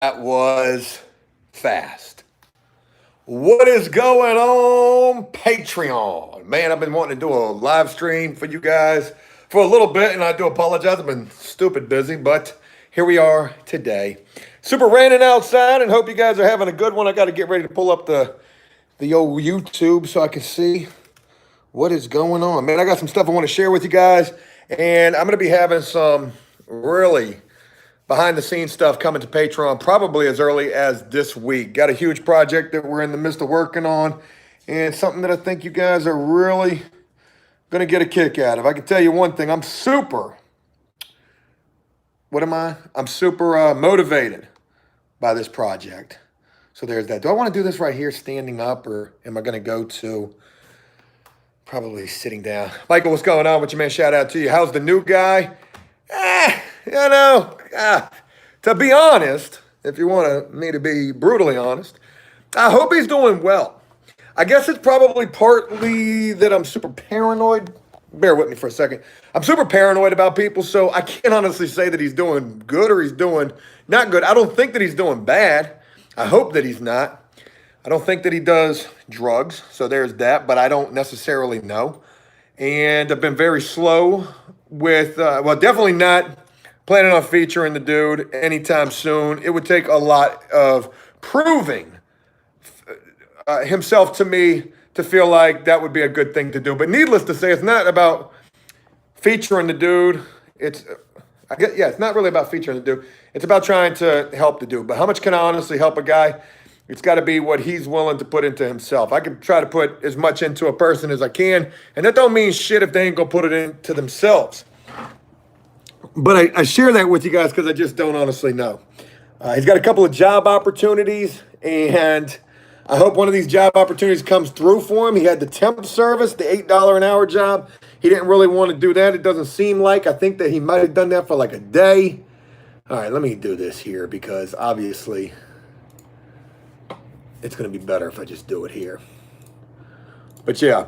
That was fast. What is going on, Patreon? Man, I've been wanting to do a live stream for you guys for a little bit, and I do apologize. I've been stupid busy, but here we are today. Super raining outside, and hope you guys are having a good one. I got to get ready to pull up the old YouTube so I can see what is going on. Man, I got some stuff I want to share with you guys, and I'm going to be having some really behind the scenes stuff coming to Patreon probably as early as this week. Got a huge project that we're in the midst of working on, and something that I think you guys are really going to get a kick out of. I can tell you one thing, I'm super motivated by this project. So there's that. Do I want to do this right here standing up, or am I going to go to probably sitting down? Michael, what's going on with you, man? Shout out to you. How's the new guy? To be honest, if you want me to be brutally honest, I hope he's doing well. I guess it's probably partly that I'm super paranoid. Bear with me for a second. I'm super paranoid about people, so I can't honestly say that he's doing good or he's doing not good. I don't think that he's doing bad. I hope that he's not. I don't think that he does drugs, so there's that, but I don't necessarily know. And I've been very slow with, definitely not planning on featuring the dude anytime soon. It would take a lot of proving himself to me to feel like that would be a good thing to do. But needless to say, it's not about featuring the dude. It's not really about featuring the dude. It's about trying to help the dude. But how much can I honestly help a guy? It's got to be what he's willing to put into himself. I can try to put as much into a person as I can, and that don't mean shit if they ain't gonna put it into themselves. But I share that with you guys because I just don't honestly know. He's got a couple of job opportunities, and I hope one of these job opportunities comes through for him. He had the temp service, the $8 an hour job. He didn't really want to do that. It doesn't seem like. I think that he might have done that for like a day. All right, let me do this here because obviously it's going to be better if I just do it here. But yeah.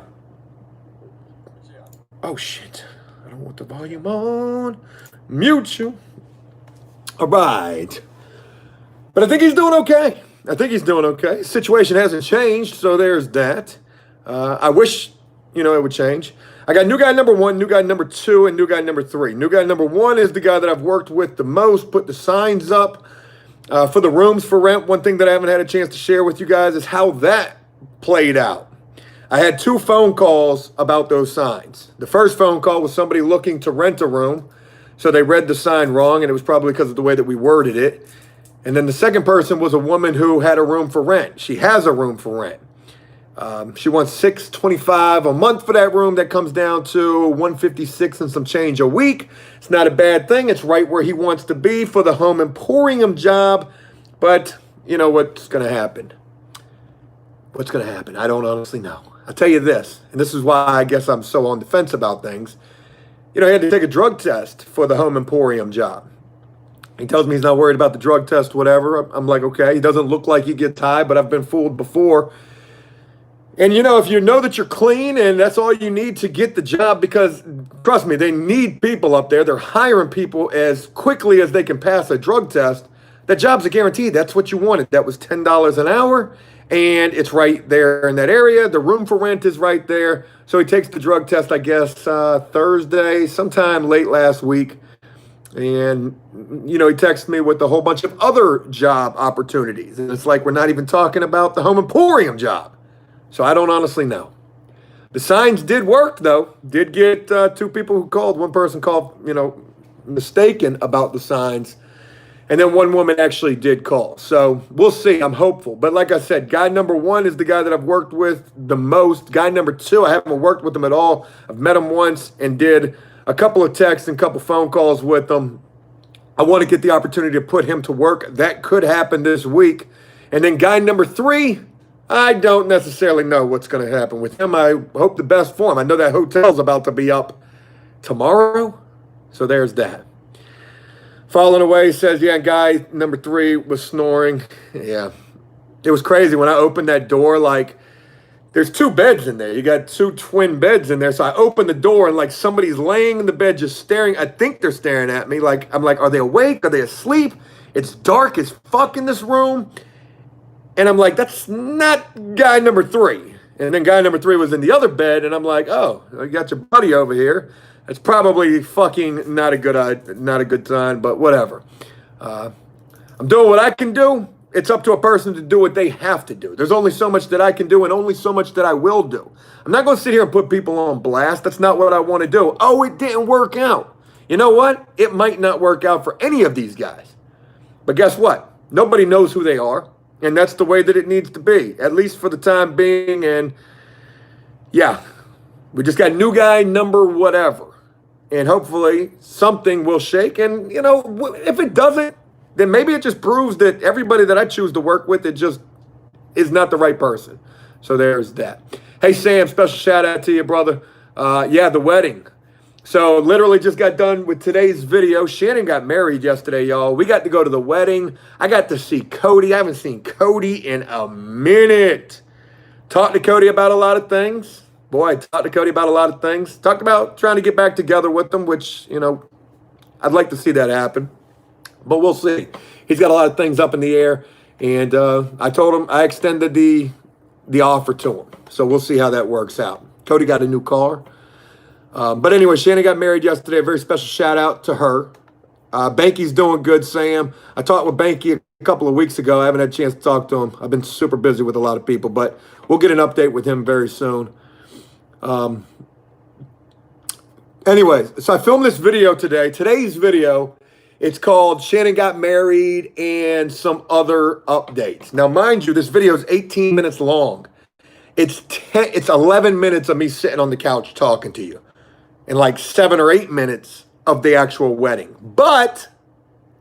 Oh, shit. I don't want the volume on. Mute you. All right. But I think he's doing okay. His situation hasn't changed, so there's that. I wish, it would change. I got new guy number 1, new guy number 2, and new guy number 3. New guy number 1 is the guy that I've worked with the most, put the signs up for the rooms for rent. One thing that I haven't had a chance to share with you guys is how that played out. I had 2 phone calls about those signs. The first phone call was somebody looking to rent a room, so they read the sign wrong, and it was probably because of the way that we worded it. And then the second person was a woman who had a room for rent. She has a room for rent. She wants $625 a month for that room. That comes down to $156 and some change a week. It's not a bad thing. It's right where he wants to be for the home emporium job. But you know what's going to happen? What's going to happen? I don't honestly know. I'll tell you this, and this is why I guess I'm so on the fence about things. He had to take a drug test for the home emporium job. He tells me he's not worried about the drug test, whatever. I'm like, okay. He doesn't look like he gets high, but I've been fooled before. And, if you know that you're clean and that's all you need to get the job, because, trust me, they need people up there. They're hiring people as quickly as they can pass a drug test. That job's a guarantee. That's what you wanted. That was $10 an hour, and it's right there in that area. The room for rent is right there. So he takes the drug test, I guess, Thursday, sometime late last week. And, he texted me with a whole bunch of other job opportunities. And it's like we're not even talking about the home emporium job. So I don't honestly know. The signs did work, though. Did get 2 people who called. One person called, mistaken about the signs. And then one woman actually did call. So we'll see. I'm hopeful. But like I said, guy number 1 is the guy that I've worked with the most. Guy number 2, I haven't worked with him at all. I've met him once and did a couple of texts and a couple phone calls with him. I want to get the opportunity to put him to work. That could happen this week. And then guy number 3, I don't necessarily know what's going to happen with him. I hope the best for him. I know that hotel's about to be up tomorrow. So there's that. Falling Away says, yeah, guy number 3 was snoring. Yeah. It was crazy when I opened that door, like, there's 2 beds in there. You got 2 twin beds in there. So I open the door and like somebody's laying in the bed just staring. I think they're staring at me. Like, I'm like, are they awake? Are they asleep? It's dark as fuck in this room. And I'm like, that's not guy number 3. And then guy number 3 was in the other bed. And I'm like, oh, you got your buddy over here. It's probably fucking not a good sign, but whatever. I'm doing what I can do. It's up to a person to do what they have to do. There's only so much that I can do and only so much that I will do. I'm not going to sit here and put people on blast. That's not what I want to do. Oh, it didn't work out. You know what? It might not work out for any of these guys. But guess what? Nobody knows who they are. And that's the way that it needs to be, at least for the time being. And yeah, we just got new guy number whatever. And hopefully something will shake. And, you know, if it doesn't, then maybe it just proves that everybody that I choose to work with, it just is not the right person. So there's that. Hey, Sam, special shout out to you, brother. Yeah, the wedding. So literally just got done with today's video. Shannon got married yesterday, y'all. We got to go to the wedding. I got to see Cody. I haven't seen Cody in a minute. Talked to Cody about a lot of things. Boy, I talked to Cody about a lot of things. Talked about trying to get back together with him, which, you know, I'd like to see that happen. But we'll see. He's got a lot of things up in the air. And I told him I extended the offer to him. So we'll see how that works out. Cody got a new car. But anyway, Shannon got married yesterday. A very special shout out to her. Banky's doing good, Sam. I talked with Banky a couple of weeks ago. I haven't had a chance to talk to him. I've been super busy with a lot of people, but we'll get an update with him very soon. Anyways, so I filmed this video today. Today's video, it's called Shannon Got Married and Some Other Updates. Now, mind you, this video is 18 minutes long. It's 11 minutes of me sitting on the couch talking to you. And like 7 or 8 minutes of the actual wedding. But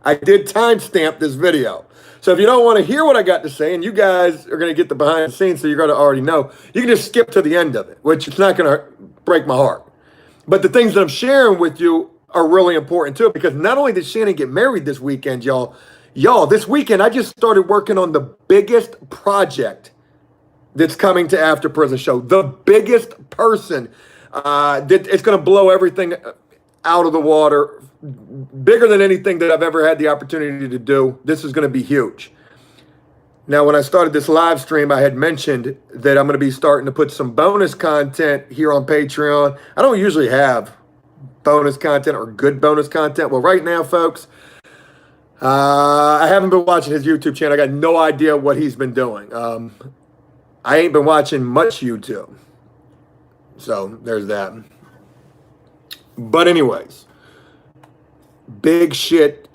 I did timestamp this video. So if you don't want to hear what I got to say, and you guys are going to get the behind the scenes, so you're going to already know, you can just skip to the end of it, which it's not going to break my heart. But the things that I'm sharing with you are really important too, because not only did Shannon get married this weekend, y'all, this weekend I just started working on the biggest project that's coming to After Prison Show. The biggest person that it's going to blow everything out of the water, bigger than anything that I've ever had the opportunity to do. This is going to be huge. Now, when I started this live stream, I had mentioned that I'm going to be starting to put some bonus content here on Patreon. I don't usually have bonus content or good bonus content. Well, right now, folks, I haven't been watching his YouTube channel. I got no idea what he's been doing. I ain't been watching much YouTube. So there's that. But anyways, big shit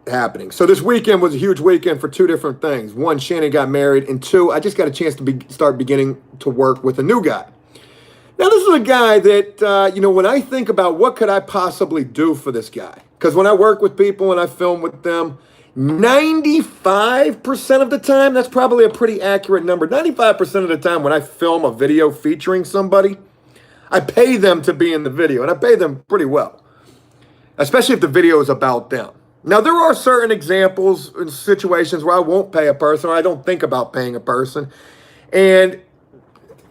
happening. So this weekend was a huge weekend for 2 different things. 1, Shannon got married. And 2, I just got a chance to start beginning to work with a new guy. Now, this is a guy that, you know, when I think about what could I possibly do for this guy, because when I work with people and I film with them, 95% of the time, that's probably a pretty accurate number. 95% of the time when I film a video featuring somebody, I pay them to be in the video, and I pay them pretty well, especially if the video is about them. Now, there are certain examples and situations where I won't pay a person, or I don't think about paying a person, and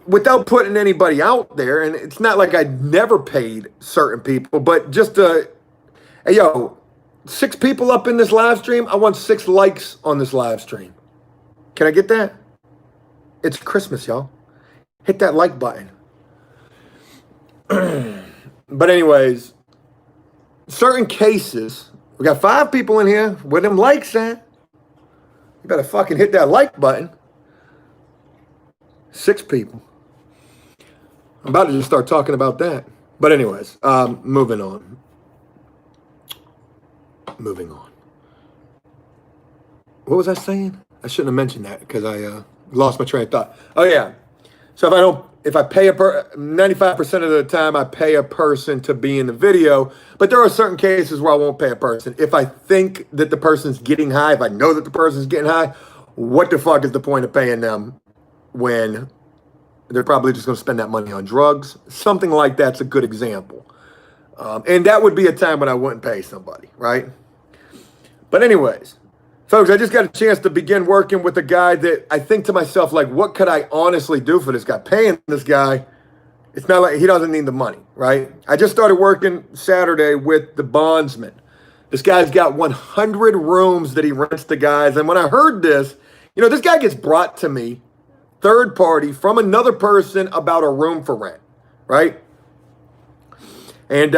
without putting anybody out there, and it's not like I never paid certain people, but just hey, yo, 6 people up in this live stream, I want 6 likes on this live stream. Can I get that? It's Christmas, y'all. Hit that like button. But anyways, certain cases, we got 5 people in here. Where them likes at? You better fucking hit that like button. 6 people. I'm about to just start talking about that. But anyways, moving on. What was I saying? I shouldn't have mentioned that because I lost my train of thought. Oh yeah. So if I pay 95% of the time I pay a person to be in the video, but there are certain cases where I won't pay a person. If I think that the person's getting high, if I know that the person's getting high, what the fuck is the point of paying them when they're probably just going to spend that money on drugs? Something like that's a good example. And that would be a time when I wouldn't pay somebody, right? But anyways, folks, I just got a chance to begin working with a guy that I think to myself, like, what could I honestly do for this guy? Paying this guy, it's not like he doesn't need the money, right? I just started working Saturday with the bondsman. This guy's got 100 rooms that he rents to guys. And when I heard this, this guy gets brought to me, third party, from another person about a room for rent, right? And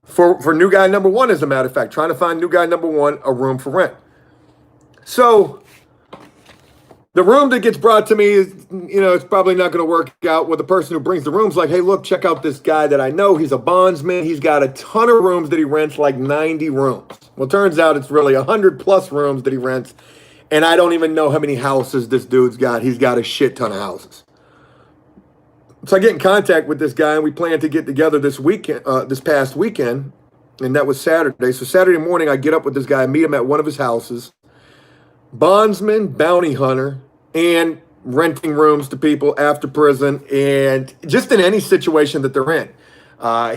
for new guy number one, as a matter of fact, trying to find new guy number one a room for rent. So the room that gets brought to me is, it's probably not going to work out with the person who brings the rooms. Like, hey, look, check out this guy that I know. He's a bondsman. He's got a ton of rooms that he rents, like 90 rooms. Well, it turns out it's really 100 plus rooms that he rents. And I don't even know how many houses this dude's got. He's got a shit ton of houses. So I get in contact with this guy, and we plan to get together this weekend, this past weekend. And that was Saturday. So Saturday morning, I get up with this guy, meet him at one of his houses. Bondsman, bounty hunter, and renting rooms to people after prison, and just in any situation that they're in.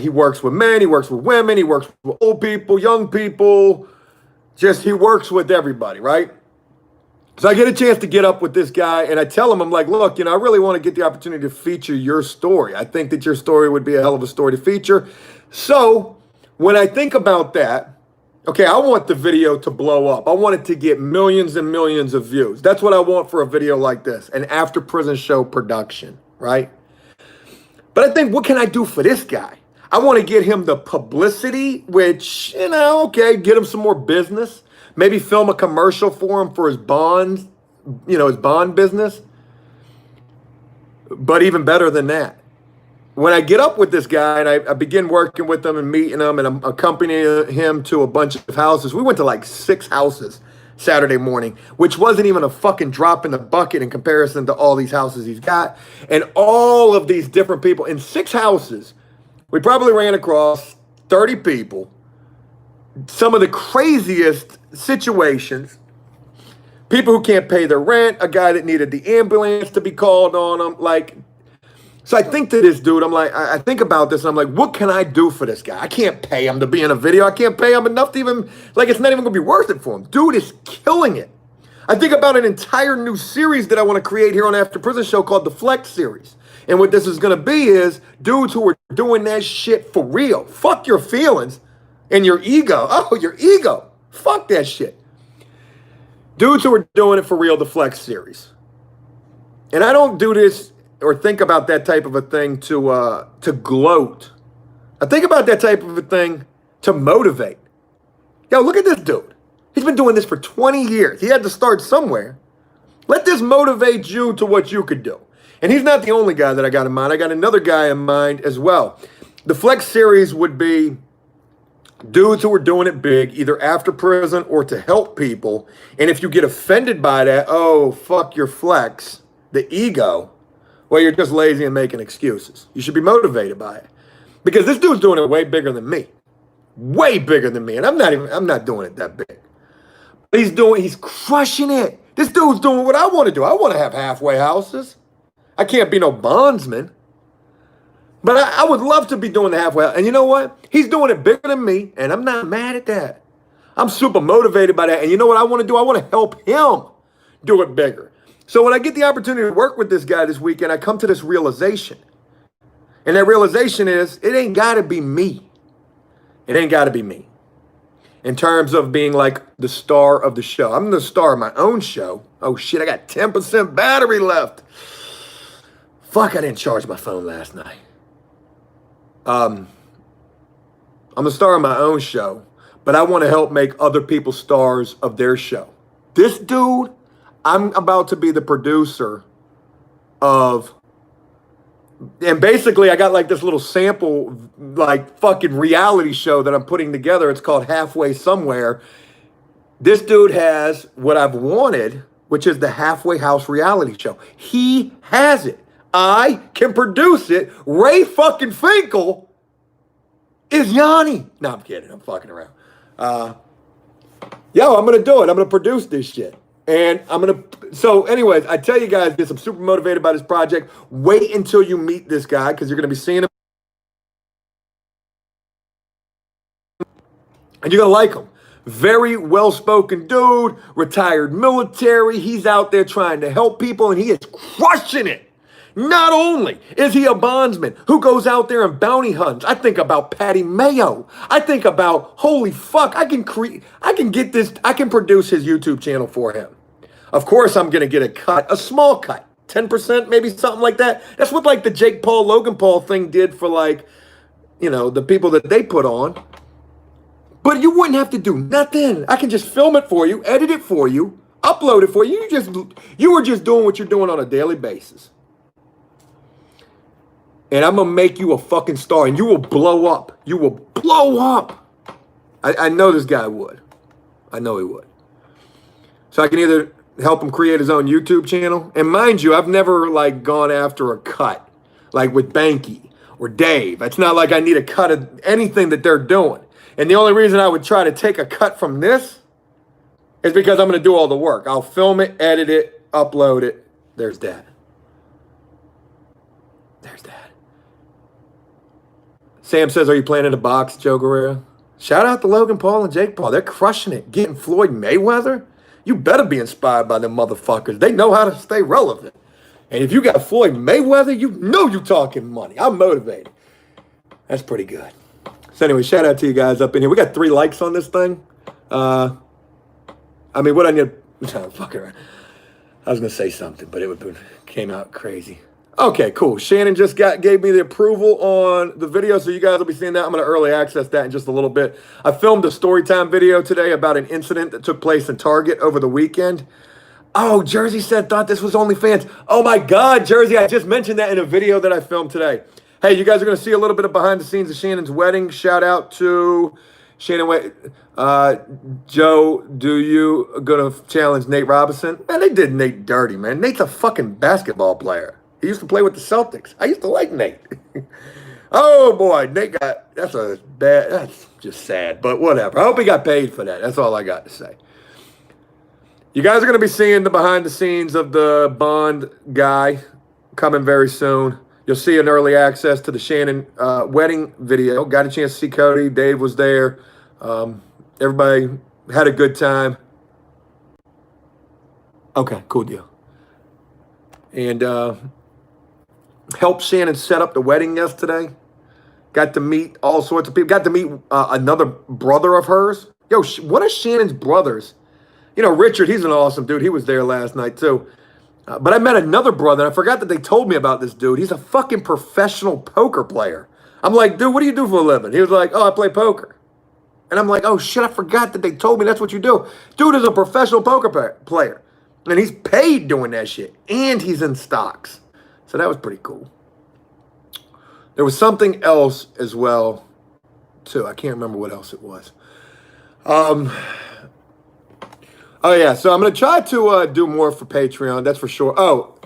He works with men, he works with women, he works with old people, young people. He works with everybody, right? So I get a chance to get up with this guy, and I tell him, I'm like, look, I really want to get the opportunity to feature your story. I think that your story would be a hell of a story to feature. So when I think about that, okay, I want the video to blow up. I want it to get millions and millions of views. That's what I want for a video like this, an after prison show production, right? But I think, what can I do for this guy? I want to get him the publicity, which, okay, get him some more business. Maybe film a commercial for him for his bonds, his bond business. But even better than that, when I get up with this guy and I begin working with him and meeting him, and I'm accompanying him to a bunch of houses. We went to like 6 houses Saturday morning, which wasn't even a fucking drop in the bucket in comparison to all these houses he's got. And all of these different people in 6 houses, we probably ran across 30 people, some of the craziest situations, people who can't pay their rent, a guy that needed the ambulance to be called on him, so I think to this dude, I'm like, I think about this, and I'm like, what can I do for this guy? I can't pay him to be in a video. I can't pay him enough to even, it's not even going to be worth it for him. Dude is killing it. I think about an entire new series that I want to create here on After Prison Show called the Flex Series. And what this is going to be is dudes who are doing that shit for real. Fuck your feelings and your ego. Oh, your ego. Fuck that shit. Dudes who are doing it for real, the Flex Series. And I don't do this or think about that type of a thing to gloat. I think about that type of a thing to motivate. Yo, look at this dude. He's been doing this for 20 years. He had to start somewhere. Let this motivate you to what you could do. And he's not the only guy that I got in mind. I got another guy in mind as well. The Flex Series would be dudes who are doing it big, either after prison or to help people. And if you get offended by that, oh, fuck your flex, the ego, well, you're just lazy and making excuses. You should be motivated by it. Because this dude's doing it way bigger than me. Way bigger than me. And I'm not doing it that big. But he's crushing it. This dude's doing what I want to do. I want to have halfway houses. I can't be no bondsman. But I would love to be doing the halfway house. And you know what? He's doing it bigger than me, and I'm not mad at that. I'm super motivated by that. And you know what I want to do? I want to help him do it bigger. So when I get the opportunity to work with this guy this weekend, I come to this realization. And that realization is, it ain't got to be me. It ain't got to be me. In terms of being like the star of the show. I'm the star of my own show. Oh shit, I got 10% battery left. Fuck, I didn't charge my phone last night. I'm the star of my own show, but I want to help make other people stars of their show. This dude, I'm about to be the producer of, and basically I got like this little sample, like fucking reality show that I'm putting together. It's called Halfway Somewhere. This dude has what I've wanted, which is the Halfway House reality show. He has it. I can produce it. Ray fucking Finkel is Yanni. No, I'm kidding. I'm fucking around. Yo, I'm going to do it. I'm going to produce this shit. And so anyways, I tell you guys this, I'm super motivated by this project. Wait until you meet this guy because you're going to be seeing him. And you're going to like him. Very well-spoken dude, retired military. He's out there trying to help people and he is crushing it. Not only is he a bondsman who goes out there and bounty hunts, I think about Patty Mayo. I think about, holy fuck, I can produce his YouTube channel for him. Of course, I'm going to get a cut, a small cut, 10%, maybe something like that. That's what like the Jake Paul, Logan Paul thing did for like, you know, the people that they put on. But you wouldn't have to do nothing. I can just film it for you, edit it for you, upload it for you. You were just doing what you're doing on a daily basis. And I'm going to make you a fucking star, and you will blow up. You will blow up. I know this guy would. I know he would. So I can either help him create his own YouTube channel. And mind you, I've never like gone after a cut, like with Banky or Dave. It's not like I need a cut of anything that they're doing. And the only reason I would try to take a cut from this is because I'm going to do all the work. I'll film it, edit it, upload it. There's that. There's that. Sam says, are you planning to box, Joe Guerrero? Shout out to Logan Paul and Jake Paul. They're crushing it. Getting Floyd Mayweather? You better be inspired by them motherfuckers. They know how to stay relevant. And if you got Floyd Mayweather, you know you're talking money. I'm motivated. That's pretty good. So anyway, shout out to you guys up in here. We got 3 likes on this thing. I mean, what I need... Fuck it. I was going to say something, but it came out crazy. Okay, cool. Shannon just gave me the approval on the video, so you guys will be seeing that. I'm going to early access that in just a little bit. I filmed a storytime video today about an incident that took place in Target over the weekend. Oh, Jersey said, thought this was OnlyFans. Oh my God, Jersey, I just mentioned that in a video that I filmed today. Hey, you guys are going to see a little bit of behind the scenes of Shannon's wedding. Shout out to Shannon. Joe, do you going to challenge Nate Robinson? Man, they did Nate dirty, man. Nate's a fucking basketball player. He used to play with the Celtics. I used to like Nate. Oh, boy. Nate that's just sad, but whatever. I hope he got paid for that. That's all I got to say. You guys are going to be seeing the behind the scenes of the Bond guy coming very soon. You'll see an early access to the Shannon wedding video. Got a chance to see Cody. Dave was there. Everybody had a good time. Okay, cool deal. And helped Shannon set up the wedding yesterday. Got to meet all sorts of people. Got to meet another brother of hers. Yo, one of Shannon's brothers. You know, Richard, he's an awesome dude. He was there last night, too. But I met another brother, and I forgot that they told me about this dude. He's a fucking professional poker player. I'm like, dude, what do you do for a living? He was like, oh, I play poker. And I'm like, oh, shit, I forgot that they told me that's what you do. Dude is a professional poker player. And he's paid doing that shit. And he's in stocks. So that was pretty cool. There was something else as well, too. I can't remember what else it was. Oh, yeah. So I'm going to try to do more for Patreon. That's for sure. Oh.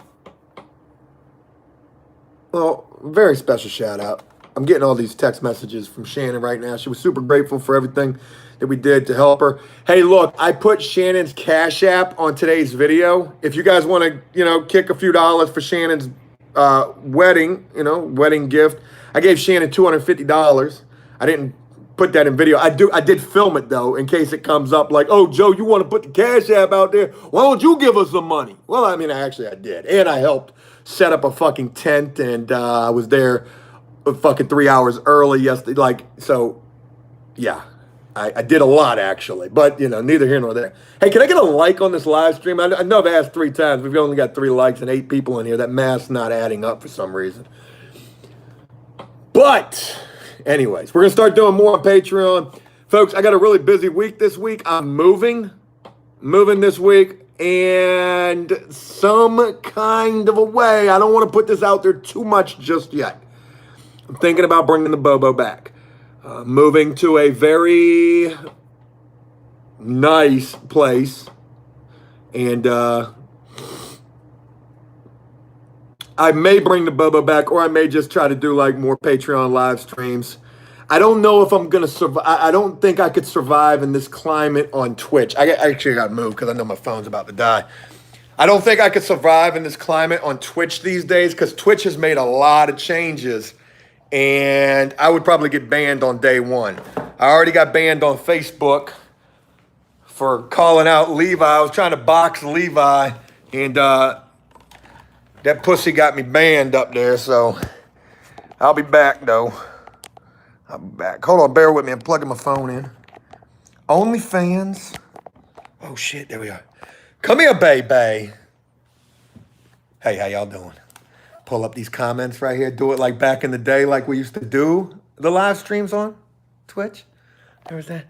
Well, very special shout out. I'm getting all these text messages from Shannon right now. She was super grateful for everything that we did to help her. Hey, look, I put Shannon's Cash App on today's video. If you guys want to, kick a few dollars for Shannon's wedding, wedding gift. I gave Shannon $250. I didn't put that in video. I did film it, though, in case it comes up like, oh, Joe, you want to put the Cash App out there? Why don't you give us some money? Well, I mean, I did. And I helped set up a fucking tent, and I was there fucking 3 hours early yesterday. Yeah. I did a lot, actually. But, neither here nor there. Hey, can I get a like on this live stream? I know I've asked 3 times. We've only got 3 likes and 8 people in here. That math's not adding up for some reason. But, anyways, we're going to start doing more on Patreon. Folks, I got a really busy week this week. I'm moving this week. And some kind of a way, I don't want to put this out there too much just yet. I'm thinking about bringing the Bobo back. Moving to a very nice place. And I may bring the Bobo back, or I may just try to do more Patreon live streams. I don't know if I'm going to survive. I don't think I could survive in this climate on Twitch. I actually got to move because I know my phone's about to die. I don't think I could survive in this climate on Twitch these days because Twitch has made a lot of changes. And I would probably get banned on day one. I already got banned on Facebook for calling out Levi. I was trying to box Levi, and That pussy got me banned up there, so I'll be back, though. I'll be back. Hold on, bear with me. I'm plugging my phone in. OnlyFans. Oh, shit, there we are. Come here, baby. Hey, how y'all doing? Pull up these comments right here. Do it like back in the day, like we used to do the live streams on Twitch. There's that.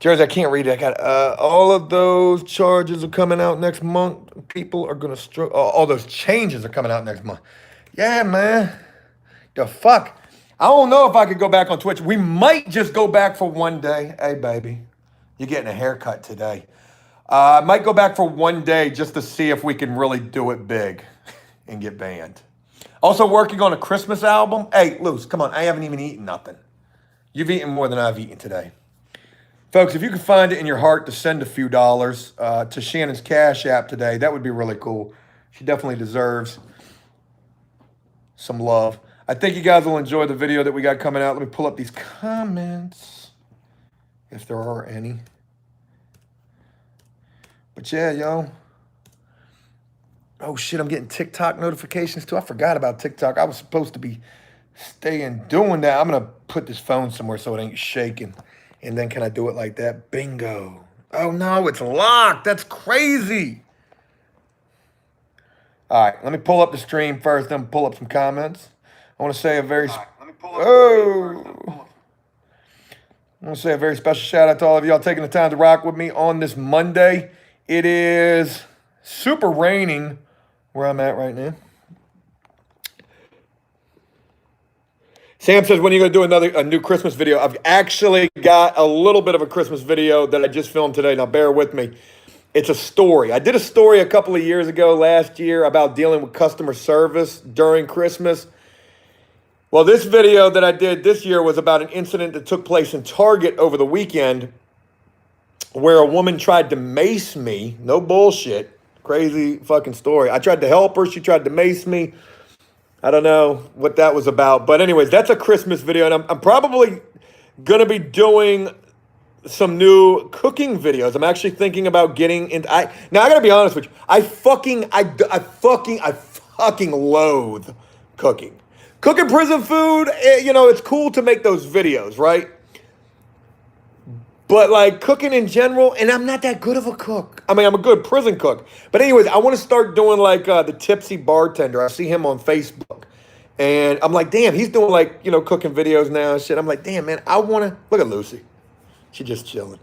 Jersey, I can't read it. I got all of those charges are coming out next month. People are gonna struggle. All those changes are coming out next month. Yeah, man. The fuck. I don't know if I could go back on Twitch. We might just go back for one day. Hey, baby, you're getting a haircut today. I might go back for one day just to see if we can really do it big and get banned. Also working on a Christmas album. Hey, Luce, come on. I haven't even eaten nothing. You've eaten more than I've eaten today. Folks, if you could find it in your heart to send a few dollars to Shannon's Cash App today, that would be really cool. She definitely deserves some love. I think you guys will enjoy the video that we got coming out. Let me pull up these comments, if there are any. But yeah, yo. Oh, shit, I'm getting TikTok notifications, too. I forgot about TikTok. I was supposed to be staying doing that. I'm going to put this phone somewhere so it ain't shaking. And then can I do it like that? Bingo. Oh, no, it's locked. That's crazy. All right, let me pull up the stream first, then pull up some comments. I want to say a very... I want to say a very special shout out to all of y'all taking the time to rock with me on this Monday. It is super raining where I'm at right now. Sam says, when are you going to do a new Christmas video? I've actually got a little bit of a Christmas video that I just filmed today. Now, bear with me. It's a story. I did a story a couple of years ago, last year, about dealing with customer service during Christmas. Well, this video that I did this year was about an incident that took place in Target over the weekend where a woman tried to mace me. No bullshit. Crazy fucking story. I tried to help her. She tried to mace me. I don't know what that was about. But anyways, that's a Christmas video. And I'm probably going to be doing some new cooking videos. I'm actually thinking about getting into... Now, I got to be honest with you. I fucking loathe cooking. Cooking prison food, you know, it's cool to make those videos, right? But like cooking in general, and I'm not that good of a cook. I mean, I'm a good prison cook. But anyways, I want to start doing like the Tipsy Bartender. I see him on Facebook. And I'm like, damn, he's doing like, you know, cooking videos now and shit. I'm like, damn, man, I want to... Look at Lucy. She's just chilling.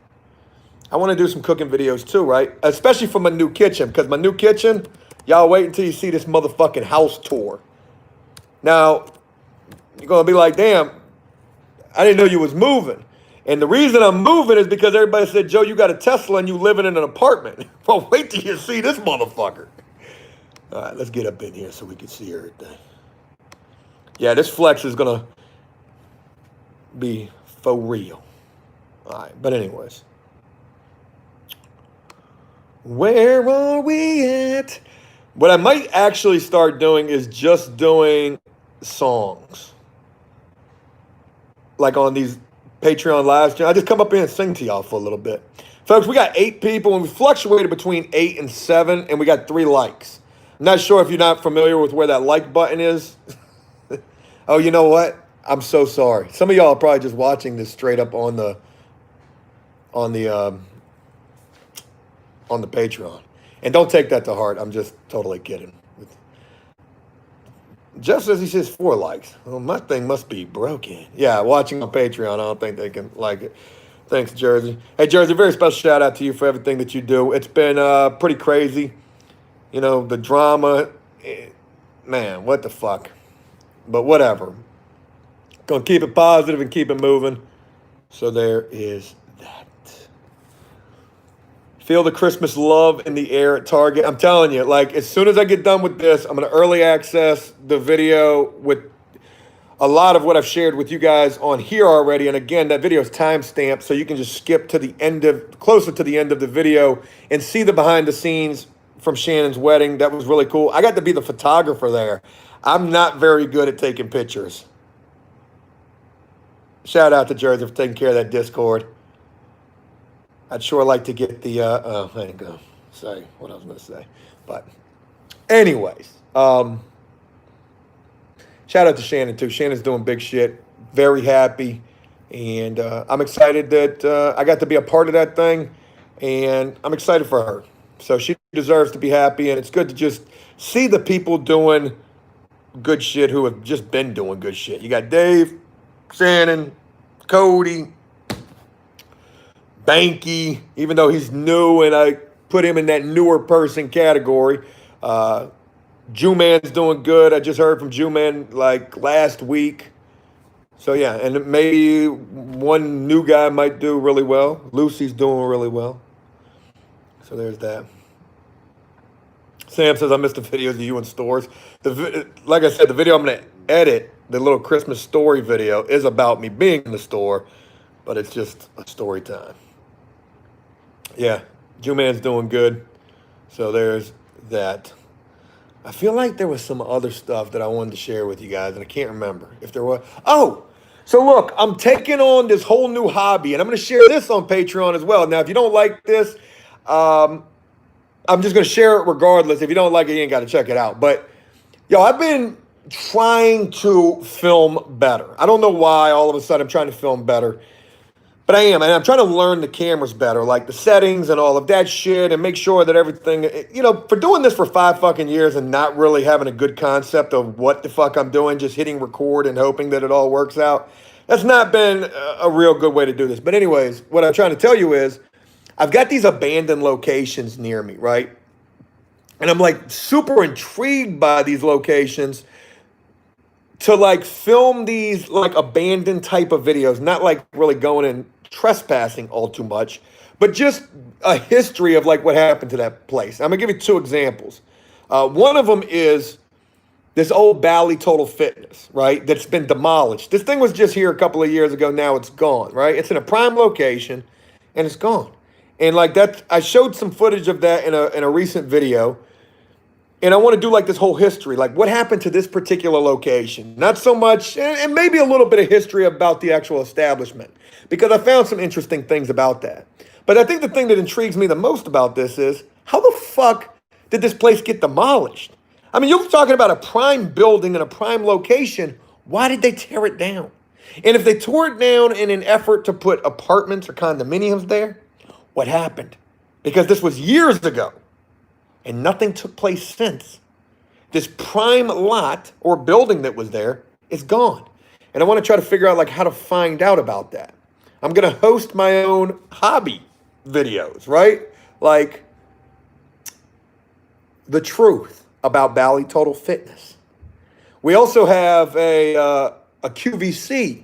I want to do some cooking videos too, right? Especially for my new kitchen. Because my new kitchen, y'all wait until you see this motherfucking house tour. Now, you're going to be like, damn, I didn't know you was moving. And the reason I'm moving is because everybody said, Joe, you got a Tesla and you living in an apartment. Well, wait till you see this motherfucker. All right, let's get up in here so we can see everything. Yeah, this flex is going to be for real. All right, but anyways. Where are we at? What I might actually start doing is just doing songs. Like on these Patreon live streams. I just come up here and sing to y'all for a little bit. Folks, we got 8 people, and we fluctuated between 8 and 7, and we got 3 likes. I'm not sure if you're not familiar with where that like button is. Oh, you know what? I'm so sorry. Some of y'all are probably just watching this straight up on the Patreon. And don't take that to heart. I'm just totally kidding. Jeff says he says 4 likes. Well, my thing must be broken. Yeah, watching on Patreon, I don't think they can like it. Thanks, Jersey. Hey, Jersey, very special shout out to you for everything that you do. It's been pretty crazy. You know, the drama. Man, what the fuck? But whatever. Gonna keep it positive and keep it moving. So there is that. Feel the Christmas love in the air at Target. I'm telling you, like, as soon as I get done with this, I'm going to early access the video with a lot of what I've shared with you guys on here already. And again, that video is timestamped, so you can just skip to the end of, closer to the end of the video and see the behind the scenes from Shannon's wedding. That was really cool. I got to be the photographer there. I'm not very good at taking pictures. Shout out to Jersey for taking care of that Discord. I'd sure like to get the, I didn't go say what I was going to say. But Anyways, shout out to Shannon too. Shannon's doing big shit. Very happy, and I'm excited that I got to be a part of that thing, and I'm excited for her. So she deserves to be happy, and it's good to just see the people doing good shit who have just been doing good shit. You got Dave, Shannon, Cody, Banky, even though he's new and I put him in that newer person category. Jew-Man's doing good. I just heard from Jew-Man like last week. So yeah, and maybe one new guy might do really well. Lucy's doing really well. So there's that. Sam says, I missed the videos of you in stores. Like I said, the video I'm going to edit, the little Christmas story video, is about me being in the store, but it's just a story time. Yeah, Jew-Man's doing good. So there's that. I feel like there was some other stuff that I wanted to share with you guys, and I can't remember if there was. Oh, so look, I'm taking on this whole new hobby, and I'm going to share this on Patreon as well. Now, if you don't like this, I'm just going to share it regardless. If you don't like it, you ain't got to check it out. But, yo, I've been trying to film better. I don't know why all of a sudden I'm trying to film better. But I am, and I'm trying to learn the cameras better, like the settings and all of that shit, and make sure that everything, you know, for doing this for 5 fucking years and not really having a good concept of what the fuck I'm doing, just hitting record and hoping that it all works out, that's not been a real good way to do this. But anyways, what I'm trying to tell you is, I've got these abandoned locations near me, right? And I'm like super intrigued by these locations to like film these like abandoned type of videos, not like really going and trespassing all too much, but just a history of like what happened to that place. I'm gonna give you 2 examples. One of them is this old Bally Total Fitness, right? That's been demolished. This thing was just here a couple of years ago. Now it's gone, right? It's in a prime location and it's gone. And like that, I showed some footage of that in a recent video. And I want to do like this whole history, like what happened to this particular location. Not so much, and maybe a little bit of history about the actual establishment, because I found some interesting things about that. But I think the thing that intrigues me the most about this is, how the fuck did this place get demolished? I mean, you're talking about a prime building in a prime location. Why did they tear it down? And if they tore it down in an effort to put apartments or condominiums there, what happened? Because this was years ago. And nothing took place since. This prime lot or building that was there is gone. And I want to try to figure out like how to find out about that. I'm going to host my own hobby videos, right? Like the truth about Bally Total Fitness. We also have a QVC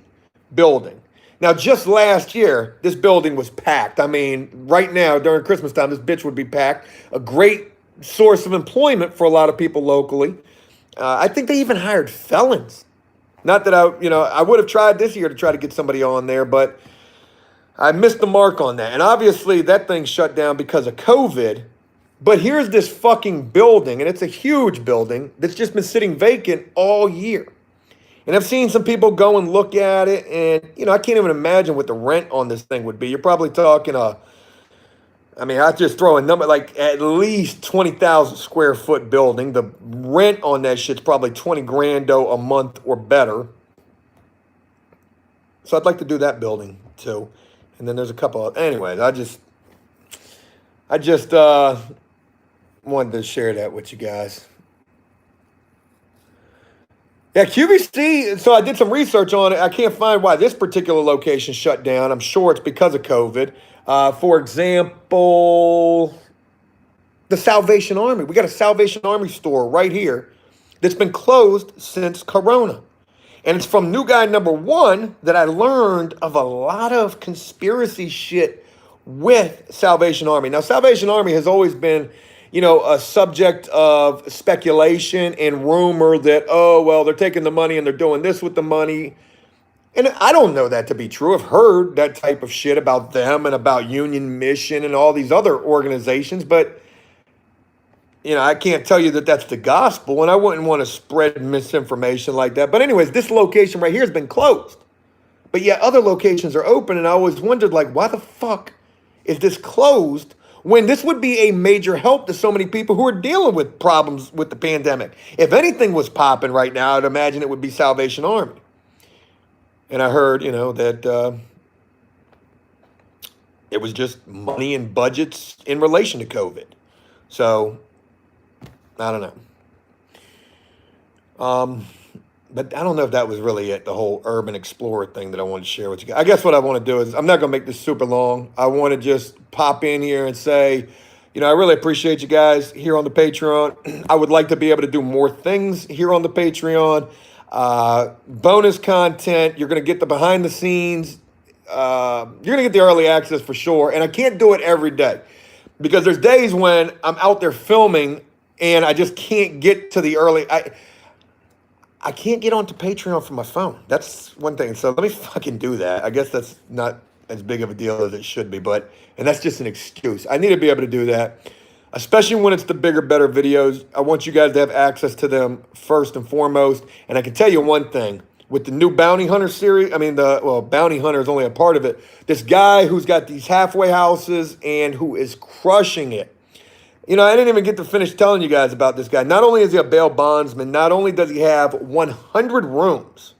building. Now, just last year, this building was packed. I mean, right now, during Christmas time, this bitch would be packed. A great source of employment for a lot of people locally. I think they even hired felons. Not that I would have tried this year to try to get somebody on there, but I missed the mark on that. And obviously that thing shut down because of COVID. But here's this fucking building, and it's a huge building that's just been sitting vacant all year. And I've seen some people go and look at it, and, I can't even imagine what the rent on this thing would be. You're probably talking I just throw a number, like at least 20,000 square foot building. The rent on that shit's probably 20 grand a month or better. So I'd like to do that building too. And then there's a couple of, anyways, I just wanted to share that with you guys. Yeah, QVC, so I did some research on it. I can't find why this particular location shut down. I'm sure it's because of COVID. For example, the Salvation Army. We got a Salvation Army store right here that's been closed since Corona. And it's from new guy number 1 that I learned of a lot of conspiracy shit with Salvation Army. Now, Salvation Army has always been, a subject of speculation and rumor that, they're taking the money and they're doing this with the money. And I don't know that to be true. I've heard that type of shit about them and about Union Mission and all these other organizations, but, I can't tell you that that's the gospel, and I wouldn't want to spread misinformation like that. But anyways, this location right here has been closed, but yet other locations are open, and I always wondered, like, why the fuck is this closed when this would be a major help to so many people who are dealing with problems with the pandemic. If anything was popping right now, I'd imagine it would be Salvation Army. And I heard, that it was just money and budgets in relation to COVID. So, I don't know. But I don't know if that was really it, the whole urban explorer thing that I wanted to share with you guys. I guess what I want to do is, I'm not going to make this super long. I want to just pop in here and say, I really appreciate you guys here on the Patreon. I would like to be able to do more things here on the Patreon. Bonus content. You're going to get the behind the scenes. You're going to get the early access for sure. And I can't do it every day because there's days when I'm out there filming and I just can't get to the early. I can't get onto Patreon from my phone. That's one thing. So let me fucking do that. I guess that's not as big of a deal as it should be, and that's just an excuse. I need to be able to do that, especially when it's the bigger, better videos. I want you guys to have access to them first and foremost. And I can tell you one thing, with the new Bounty Hunter series, Bounty Hunter is only a part of it. This guy who's got these halfway houses and who is crushing it. I didn't even get to finish telling you guys about this guy. Not only is he a bail bondsman, not only does he have 100 rooms.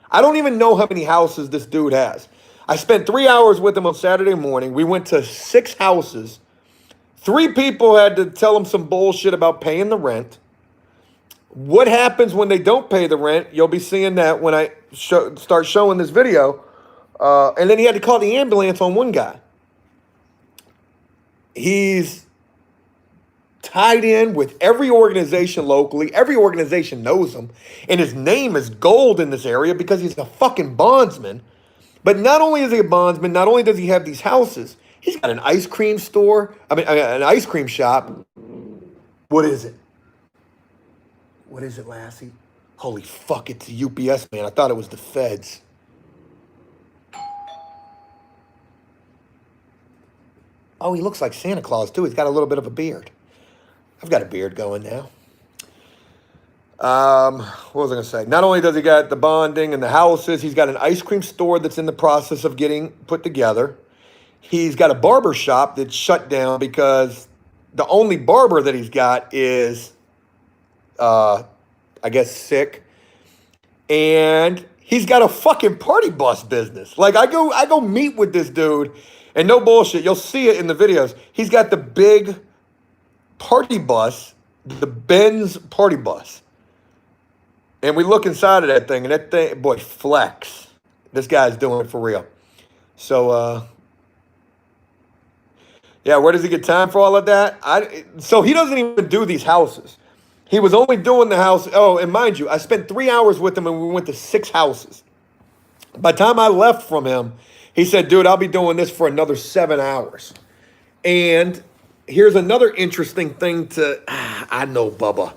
I don't even know how many houses this dude has. I spent 3 hours with him on Saturday morning. We went to 6 houses. 3 people had to tell him some bullshit about paying the rent. What happens when they don't pay the rent? You'll be seeing that when I start showing this video. And then he had to call the ambulance on one guy. He's tied in with every organization locally. Every organization knows him. And his name is gold in this area because he's a fucking bondsman. But not only is he a bondsman, not only does he have these houses, he's got an ice cream store. An ice cream shop. What is it? What is it, Lassie? Holy fuck, it's the UPS man. I thought it was the feds. Oh, he looks like Santa Claus, too. He's got a little bit of a beard. I've got a beard going now. What was I going to say? Not only does he got the bonding and the houses, he's got an ice cream store that's in the process of getting put together. He's got a barber shop that's shut down because the only barber that he's got is, I guess, sick. And he's got a fucking party bus business. Like, I go meet with this dude, and no bullshit, you'll see it in the videos. He's got the big party bus, the Benz party bus. And we look inside of that thing, and that thing, boy, flex. This guy's doing it for real. So, yeah, where does he get time for all of that? So he doesn't even do these houses. He was only doing the house. Oh, and mind you, I spent 3 hours with him, and we went to 6 houses. By the time I left from him, he said, dude, I'll be doing this for another 7 hours. And here's another interesting thing I know, Bubba.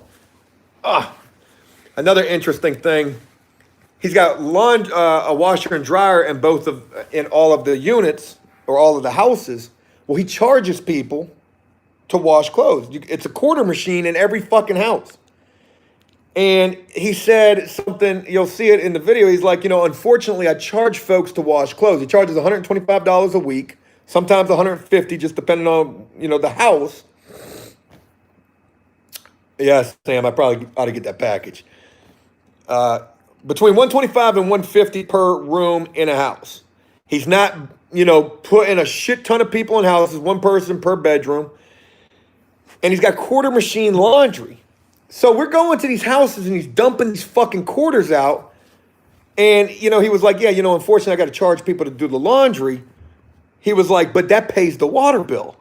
Another interesting thing. He's got a washer and dryer in all of the units or all of the houses. Well, he charges people to wash clothes. It's a quarter machine in every fucking house. And he said something, you'll see it in the video. He's like, unfortunately, I charge folks to wash clothes. He charges $125 a week, sometimes $150, just depending on, the house. Yes, Sam, I probably ought to get that package. Between $125 and $150 per room in a house. He's not, putting a shit ton of people in houses, one person per bedroom. And he's got quarter machine laundry. So we're going to these houses and he's dumping these fucking quarters out. And, he was like, yeah, unfortunately, I got to charge people to do the laundry. He was like, but that pays the water bill.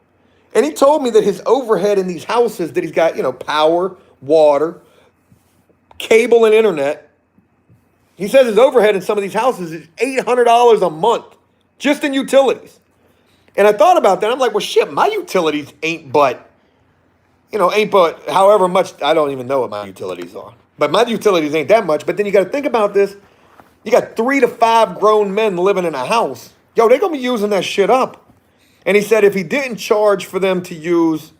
And he told me that his overhead in these houses that he's got, power, water, cable, and internet. He says his overhead in some of these houses is $800 a month just in utilities. And I thought about that. I'm like, well, shit, my utilities ain't but however much. I don't even know what my utilities are. But my utilities ain't that much. But then you got to think about this. You got 3 to 5 grown men living in a house. Yo, they're going to be using that shit up. And he said if he didn't charge for them to use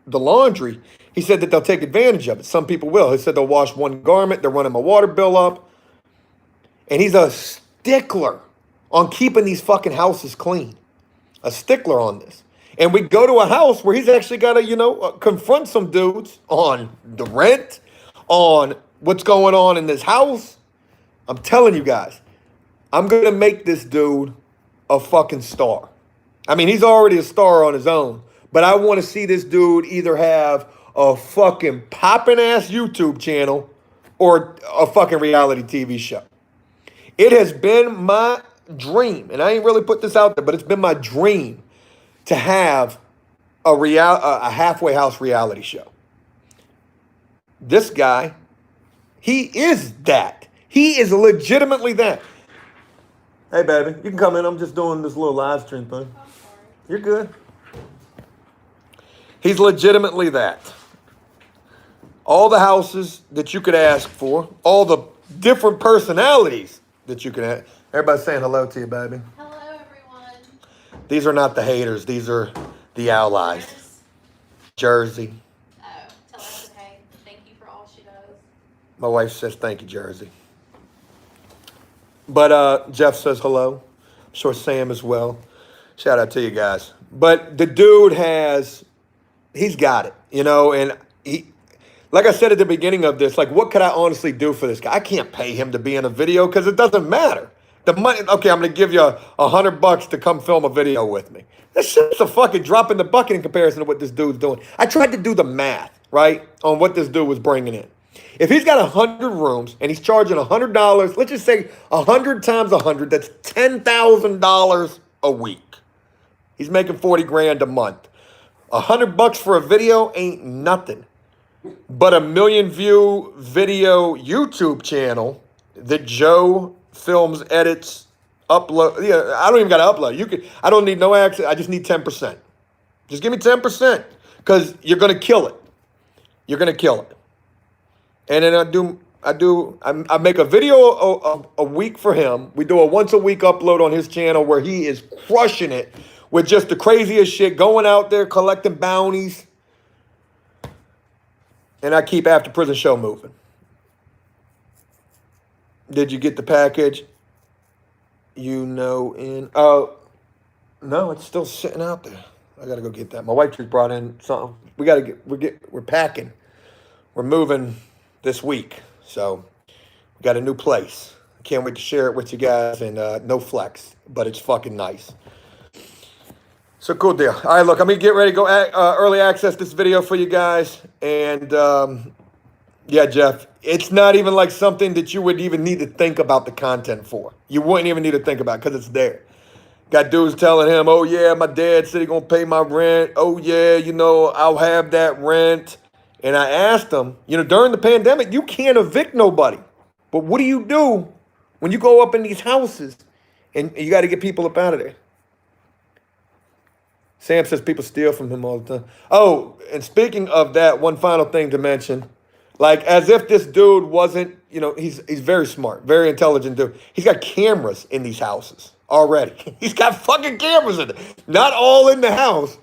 the laundry, he said that they'll take advantage of it. Some people will. He said they'll wash one garment. They're running my water bill up. And he's a stickler on keeping these fucking houses clean. A stickler on this. And we go to a house where he's actually got to, confront some dudes on the rent, on what's going on in this house. I'm telling you guys, I'm going to make this dude a fucking star. I mean, he's already a star on his own, but I want to see this dude either have a fucking popping ass YouTube channel or a fucking reality TV show. It has been my dream, and I ain't really put this out there, but it's been my dream to have a halfway house reality show. This guy, he is that. He is legitimately that. Hey, baby, you can come in. I'm just doing this little live stream thing. You're good. He's legitimately that. All the houses that you could ask for, all the different personalities that you can have. Everybody's saying hello to you, baby. Hello, everyone. These are not the haters. These are the allies. Jersey. Oh, tell her hey. Thank you for all she does. My wife says thank you, Jersey. But Jeff says hello. I'm sure Sam as well. Shout out to you guys. But the dude he's got it, and he, like I said at the beginning of this, like, what could I honestly do for this guy? I can't pay him to be in a video because it doesn't matter. The money, okay, I'm going to give you $100 to come film a video with me. That shit's a fucking drop in the bucket in comparison to what this dude's doing. I tried to do the math, right, on what this dude was bringing in. If he's got 100 rooms and he's charging $100, let's just say 100 times 100, that's $10,000 a week. He's making 40 grand a month. $100 for a video ain't nothing. But a 1 million view video YouTube channel that Joe films, edits, upload. Yeah, I don't even got to upload. I don't need no access. I just need 10%. Just give me 10% because you're going to kill it. You're going to kill it. And then I make a video a week for him. We do a once a week upload on his channel where he is crushing it with just the craziest shit, going out there collecting bounties. And I keep After Prison Show moving. Did you get the package? Oh, no, it's still sitting out there. I gotta go get that. My wife just brought in something. We're packing. We're moving this week. So we got a new place. Can't wait to share it with you guys, and no flex, but it's fucking nice. So cool deal. All right, look, I'm going to get ready to go early access this video for you guys. And yeah, Jeff, it's not even like something that you would even need to think about the content for. You wouldn't even need to think about it because it's there. Got dudes telling him, oh, yeah, my dad said he's going to pay my rent. Oh, yeah, I'll have that rent. And I asked him, during the pandemic, you can't evict nobody. But what do you do when you go up in these houses and you got to get people up out of there? Sam says people steal from him all the time. Oh, and speaking of that, one final thing to mention, like as if this dude wasn't, he's very smart, very intelligent dude. He's got cameras in these houses already. He's got fucking cameras in it. Not all in the house,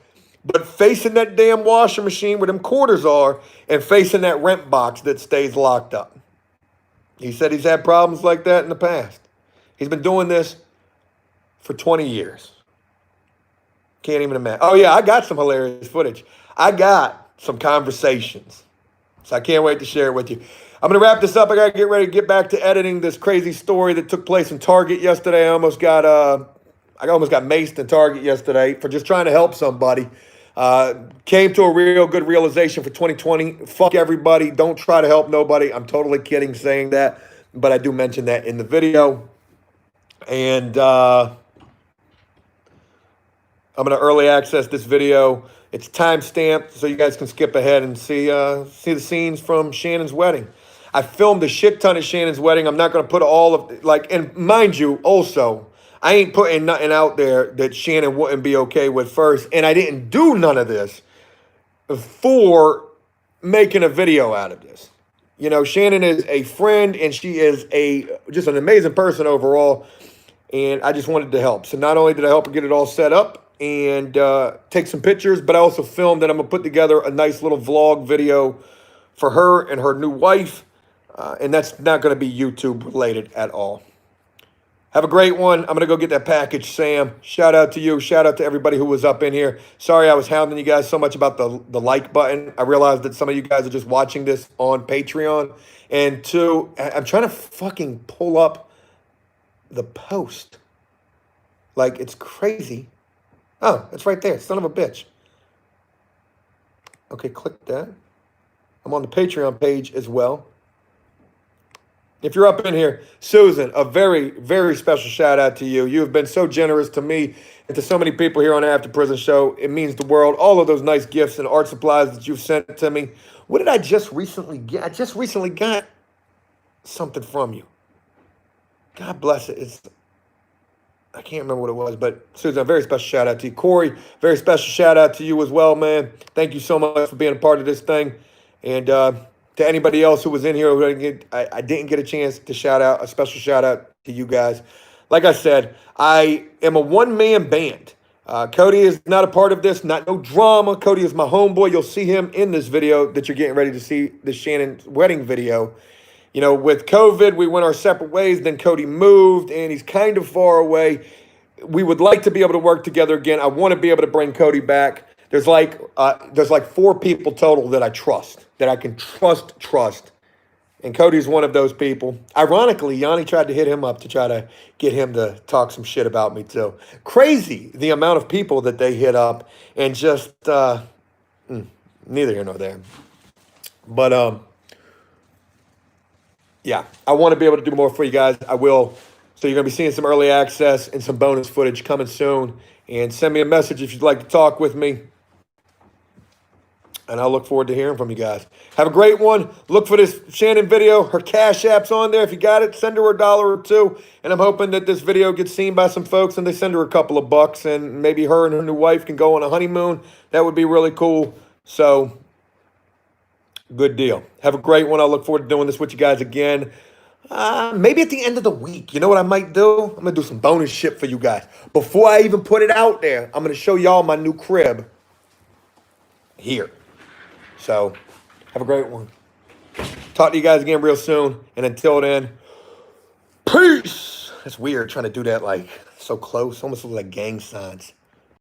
but facing that damn washing machine where them quarters are and facing that rent box that stays locked up. He said he's had problems like that in the past. He's been doing this for 20 years. Can't even imagine. Oh, yeah, I got some hilarious footage. I got some conversations. So I can't wait to share it with you. I'm going to wrap this up. I got to get ready to get back to editing this crazy story that took place in Target yesterday. I almost got maced in Target yesterday for just trying to help somebody. Came to a real good realization for 2020. Fuck everybody. Don't try to help nobody. I'm totally kidding saying that. But I do mention that in the video. And I'm going to early access this video. It's time-stamped, so you guys can skip ahead and see the scenes from Shannon's wedding. I filmed a shit ton of Shannon's wedding. I'm not going to put all of, and mind you, also, I ain't putting nothing out there that Shannon wouldn't be okay with first, and I didn't do none of this for making a video out of this. Shannon is a friend, and she is just an amazing person overall, and I just wanted to help. So not only did I help her get it all set up, and take some pictures, but I also filmed that I'm going to put together a nice little vlog video for her and her new wife, and that's not going to be YouTube related at all. Have a great one. I'm going to go get that package, Sam. Shout out to you. Shout out to everybody who was up in here. Sorry I was hounding you guys so much about the like button. I realized that some of you guys are just watching this on Patreon. And two, I'm trying to fucking pull up the post. Like, it's crazy. Oh, it's right there. Son of a bitch. Okay, click that. I'm on the Patreon page as well. If you're up in here, Susan, a very, very special shout out to you. You have been so generous to me and to so many people here on the After Prison Show. It means the world. All of those nice gifts and art supplies that you've sent to me. What did I just recently get? I just recently got something from you. God bless it. I can't remember what it was, but Susan, a very special shout out to you. Corey, very special shout out to you as well, man. Thank you so much for being a part of this thing. And to anybody else who was in here, I didn't get a chance to shout out, a special shout out to you guys. Like I said, I am a one-man band. Cody is not a part of this, no drama. Cody is my homeboy. You'll see him in this video that you're getting ready to see, the Shannon wedding video. You know, with COVID, we went our separate ways. Then Cody moved, and he's kind of far away. We would like to be able to work together again. I want to be able to bring Cody back. There's like 4 people total that I trust, that I can trust. And Cody's one of those people. Ironically, Yanni tried to hit him up to try to get him to talk some shit about me too. Crazy the amount of people that they hit up, and just neither here nor there. But yeah, I want to be able to do more for you guys. I will. So you're going to be seeing some early access and some bonus footage coming soon. And send me a message if you'd like to talk with me. And I'll look forward to hearing from you guys. Have a great one. Look for this Shannon video. Her Cash App's on there. If you got it, send her $1 or $2. And I'm hoping that this video gets seen by some folks and they send her a couple of bucks. And maybe her and her new wife can go on a honeymoon. That would be really cool. So, good deal. Have a great one. I'll look forward to doing this with you guys again. Maybe at the end of the week. You know what I might do? I'm going to do some bonus shit for you guys. Before I even put it out there, I'm going to show y'all my new crib here. So, have a great one. Talk to you guys again real soon. And until then, peace. That's weird trying to do that like so close. Almost looks like gang signs.